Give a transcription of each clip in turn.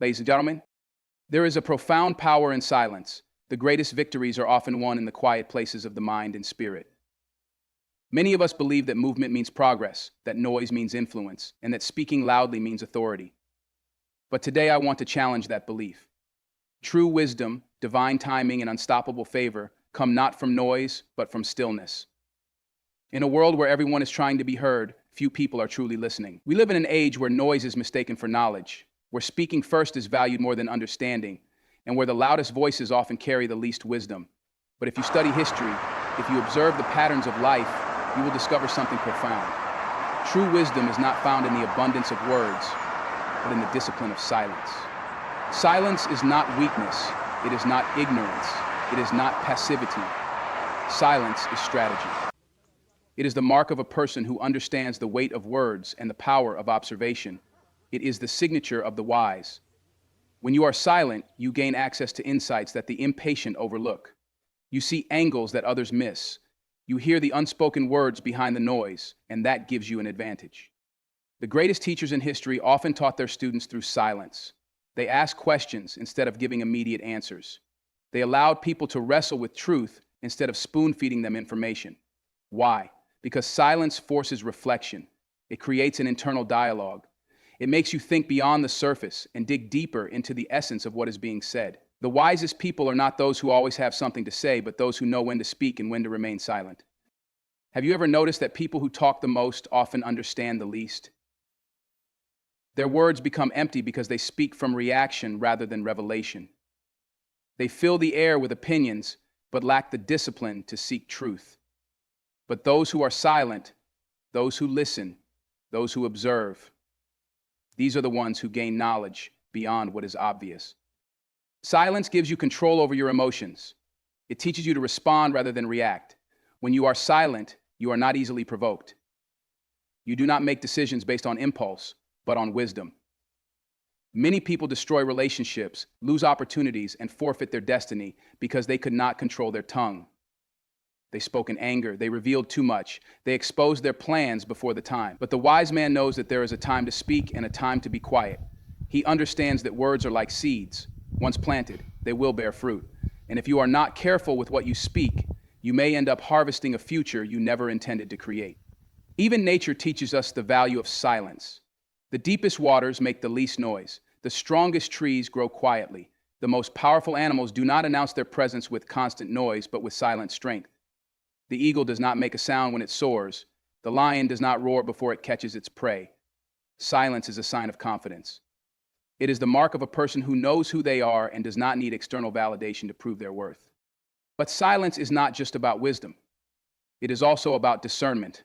Ladies and gentlemen, there is a profound power in silence. The greatest victories are often won in the quiet places of the mind and spirit. Many of us believe that movement means progress, that noise means influence, and that speaking loudly means authority. But today I want to challenge that belief. True wisdom, divine timing, and unstoppable favor come not from noise, but from stillness. In a world where everyone is trying to be heard, few people are truly listening. We live in an age where noise is mistaken for knowledge, where speaking first is valued more than understanding, and where the loudest voices often carry the least wisdom. But if you study history, if you observe the patterns of life, you will discover something profound. True wisdom is not found in the abundance of words, but in the discipline of silence. Silence is not weakness, it is not ignorance, it is not passivity. Silence is strategy. It is the mark of a person who understands the weight of words and the power of observation. It is the signature of the wise. When you are silent, you gain access to insights that the impatient overlook. You see angles that others miss. You hear the unspoken words behind the noise, and that gives you an advantage. The greatest teachers in history often taught their students through silence. They asked questions instead of giving immediate answers. They allowed people to wrestle with truth instead of spoon-feeding them information. Why? Because silence forces reflection. It creates an internal dialogue. It makes you think beyond the surface and dig deeper into the essence of what is being said. The wisest people are not those who always have something to say, but those who know when to speak and when to remain silent. Have you ever noticed that people who talk the most often understand the least? Their words become empty because they speak from reaction rather than revelation. They fill the air with opinions, but lack the discipline to seek truth. But those who are silent, those who listen, those who observe, these are the ones who gain knowledge beyond what is obvious. Silence gives you control over your emotions. It teaches you to respond rather than react. When you are silent, you are not easily provoked. You do not make decisions based on impulse, but on wisdom. Many people destroy relationships, lose opportunities, and forfeit their destiny because they could not control their tongue. They spoke in anger, they revealed too much, they exposed their plans before the time. But the wise man knows that there is a time to speak and a time to be quiet. He understands that words are like seeds. Once planted, they will bear fruit. And if you are not careful with what you speak, you may end up harvesting a future you never intended to create. Even nature teaches us the value of silence. The deepest waters make the least noise. The strongest trees grow quietly. The most powerful animals do not announce their presence with constant noise, but with silent strength. The eagle does not make a sound when it soars. The lion does not roar before it catches its prey. Silence is a sign of confidence. It is the mark of a person who knows who they are and does not need external validation to prove their worth. But silence is not just about wisdom. It is also about discernment.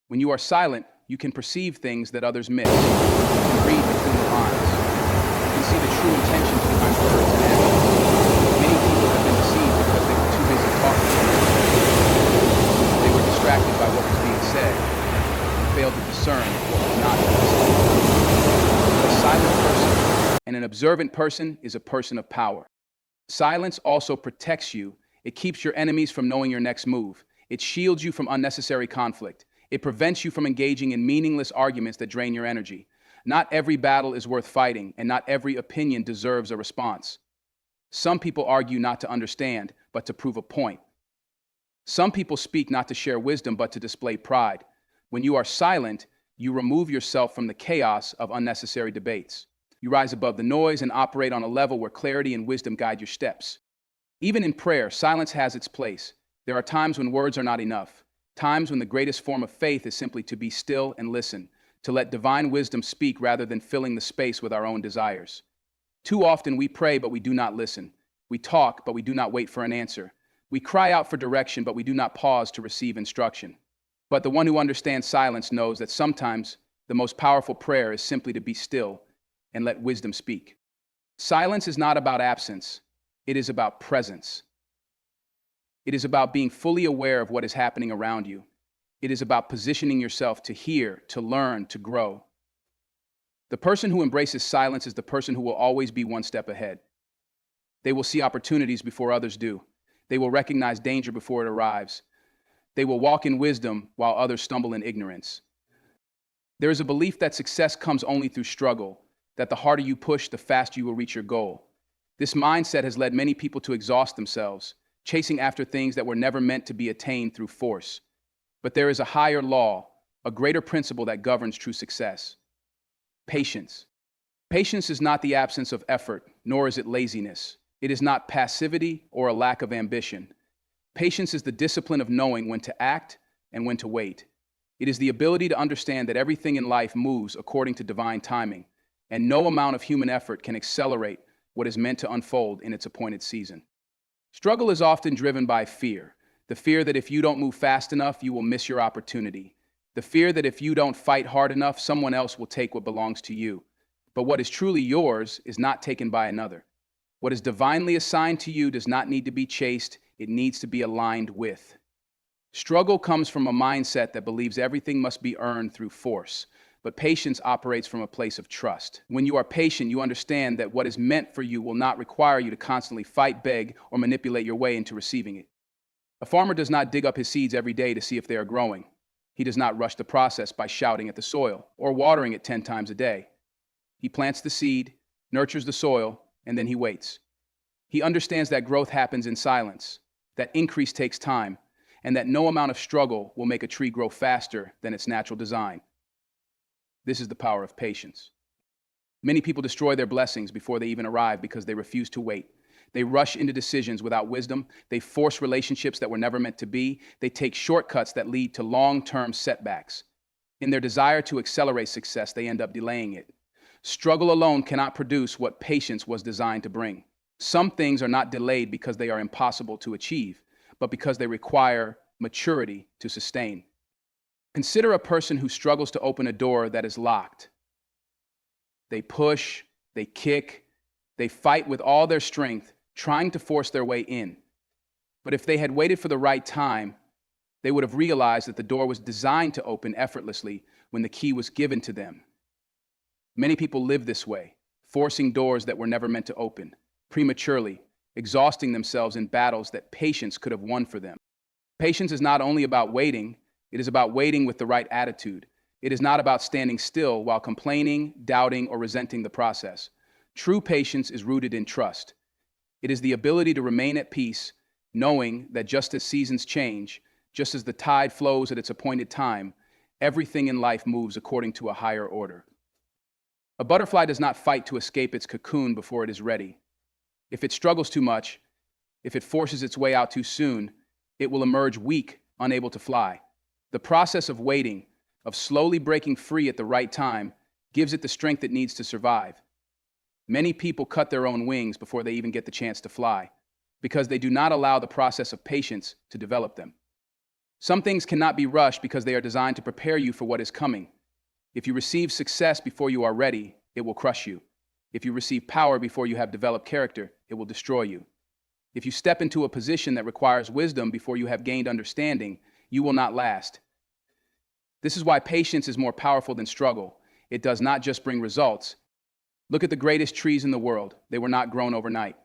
When you are silent, you can perceive things that others miss. You can read between the lines. You can see the true intentions behind words and actions. Many people have been deceived because they were too busy talking. They were distracted by what was being said and failed to discern what was not being said. A silent person and an observant person is a person of power. Silence also protects you. It keeps your enemies from knowing your next move. It shields you from unnecessary conflict. It prevents you from engaging in meaningless arguments that drain your energy. Not every battle is worth fighting, and not every opinion deserves a response. Some people argue not to understand, but to prove a point. Some people speak not to share wisdom, but to display pride. When you are silent, you remove yourself from the chaos of unnecessary debates. You rise above the noise and operate on a level where clarity and wisdom guide your steps. Even in prayer, silence has its place. There are times when words are not enough. Times when the greatest form of faith is simply to be still and listen, to let divine wisdom speak rather than filling the space with our own desires. Too often we pray, but we do not listen. We talk, but we do not wait for an answer. We cry out for direction, but we do not pause to receive instruction. But the one who understands silence knows that sometimes the most powerful prayer is simply to be still and let wisdom speak. Silence is not about absence. It is about presence. It is about being fully aware of what is happening around you. It is about positioning yourself to hear, to learn, to grow. The person who embraces silence is the person who will always be one step ahead. They will see opportunities before others do. They will recognize danger before it arrives. They will walk in wisdom while others stumble in ignorance. There is a belief that success comes only through struggle, that the harder you push, the faster you will reach your goal. This mindset has led many people to exhaust themselves, chasing after things that were never meant to be attained through force. But there is a higher law, a greater principle that governs true success: patience. Patience is not the absence of effort, nor is it laziness. It is not passivity or a lack of ambition. Patience is the discipline of knowing when to act and when to wait. It is the ability to understand that everything in life moves according to divine timing, and no amount of human effort can accelerate what is meant to unfold in its appointed season. Struggle is often driven by fear: the fear that if you don't move fast enough, you will miss your opportunity. The fear that if you don't fight hard enough, someone else will take what belongs to you. But what is truly yours is not taken by another. What is divinely assigned to you does not need to be chased, it needs to be aligned with. Struggle comes from a mindset that believes everything must be earned through force, but patience operates from a place of trust. When you are patient, you understand that what is meant for you will not require you to constantly fight, beg, or manipulate your way into receiving it. A farmer does not dig up his seeds every day to see if they are growing. He does not rush the process by shouting at the soil or watering it 10 times a day. He plants the seed, nurtures the soil, and then he waits. He understands that growth happens in silence, that increase takes time, and that no amount of struggle will make a tree grow faster than its natural design. This is the power of patience. Many people destroy their blessings before they even arrive because they refuse to wait. They rush into decisions without wisdom. They force relationships that were never meant to be. They take shortcuts that lead to long-term setbacks. In their desire to accelerate success, they end up delaying it. Struggle alone cannot produce what patience was designed to bring. Some things are not delayed because they are impossible to achieve, but because they require maturity to sustain. Consider a person who struggles to open a door that is locked. They push, they kick, they fight with all their strength, trying to force their way in. But if they had waited for the right time, they would have realized that the door was designed to open effortlessly when the key was given to them. Many people live this way, forcing doors that were never meant to open, prematurely, exhausting themselves in battles that patience could have won for them. Patience is not only about waiting, it is about waiting with the right attitude. It is not about standing still while complaining, doubting, or resenting the process. True patience is rooted in trust. It is the ability to remain at peace, knowing that just as seasons change, just as the tide flows at its appointed time, everything in life moves according to a higher order. A butterfly does not fight to escape its cocoon before it is ready. If it struggles too much, if it forces its way out too soon, it will emerge weak, unable to fly. The process of waiting, of slowly breaking free at the right time, gives it the strength it needs to survive. Many people cut their own wings before they even get the chance to fly, because they do not allow the process of patience to develop them. Some things cannot be rushed because they are designed to prepare you for what is coming. If you receive success before you are ready, it will crush you. If you receive power before you have developed character, it will destroy you. If you step into a position that requires wisdom before you have gained understanding, you will not last. This is why patience is more powerful than struggle. It does not just bring results. Look at the greatest trees in the world. They were not grown overnight.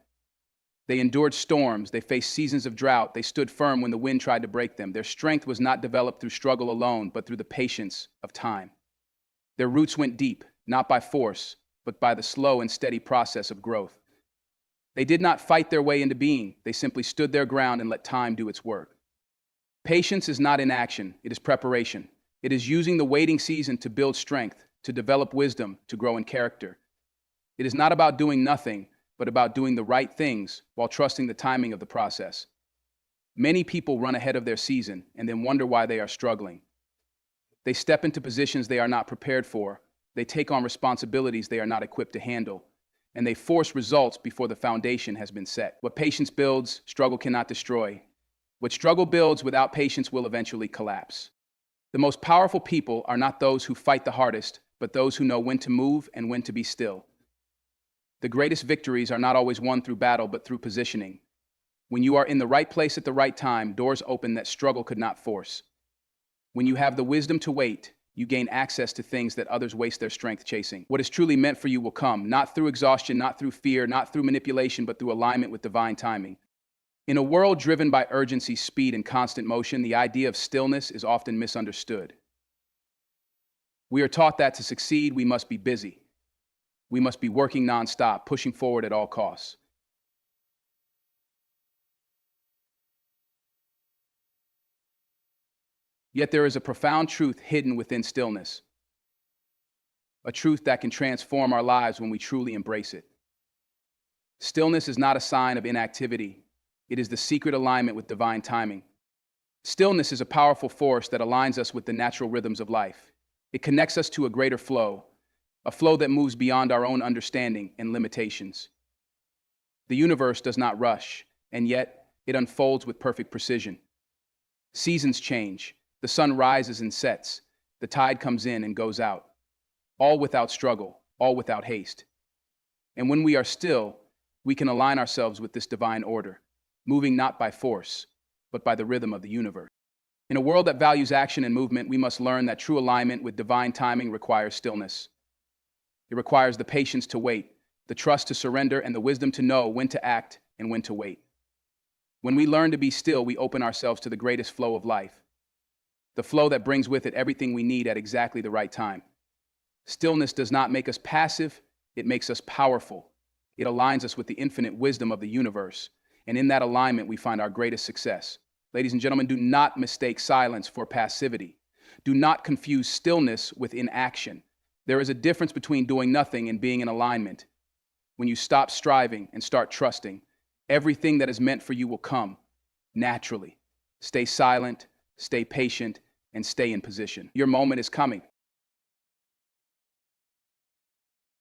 They endured storms. They faced seasons of drought. They stood firm when the wind tried to break them. Their strength was not developed through struggle alone, but through the patience of time. Their roots went deep, not by force, but by the slow and steady process of growth. They did not fight their way into being. They simply stood their ground and let time do its work. Patience is not inaction. It is preparation. It is using the waiting season to build strength, to develop wisdom, to grow in character. It is not about doing nothing, but about doing the right things while trusting the timing of the process. Many people run ahead of their season and then wonder why they are struggling. They step into positions they are not prepared for. They take on responsibilities they are not equipped to handle. And they force results before the foundation has been set. What patience builds, struggle cannot destroy. What struggle builds without patience will eventually collapse. The most powerful people are not those who fight the hardest, but those who know when to move and when to be still. The greatest victories are not always won through battle, but through positioning. When you are in the right place at the right time, doors open that struggle could not force. When you have the wisdom to wait, you gain access to things that others waste their strength chasing. What is truly meant for you will come, not through exhaustion, not through fear, not through manipulation, but through alignment with divine timing. In a world driven by urgency, speed, and constant motion, the idea of stillness is often misunderstood. We are taught that to succeed, we must be busy. We must be working nonstop, pushing forward at all costs. Yet there is a profound truth hidden within stillness, a truth that can transform our lives when we truly embrace it. Stillness is not a sign of inactivity, it is the secret alignment with divine timing. Stillness is a powerful force that aligns us with the natural rhythms of life. It connects us to a greater flow, a flow that moves beyond our own understanding and limitations. The universe does not rush, and yet it unfolds with perfect precision. Seasons change, the sun rises and sets, the tide comes in and goes out, all without struggle, all without haste. And when we are still, we can align ourselves with this divine order, moving not by force, but by the rhythm of the universe. In a world that values action and movement, we must learn that true alignment with divine timing requires stillness. It requires the patience to wait, the trust to surrender, and the wisdom to know when to act and when to wait. When we learn to be still, we open ourselves to the greatest flow of life, the flow that brings with it everything we need at exactly the right time. Stillness does not make us passive, it makes us powerful. It aligns us with the infinite wisdom of the universe, and in that alignment we find our greatest success. Ladies and gentlemen, do not mistake silence for passivity. Do not confuse stillness with inaction. There is a difference between doing nothing and being in alignment. When you stop striving and start trusting, everything that is meant for you will come naturally. Stay silent, stay patient, and stay in position. Your moment is coming.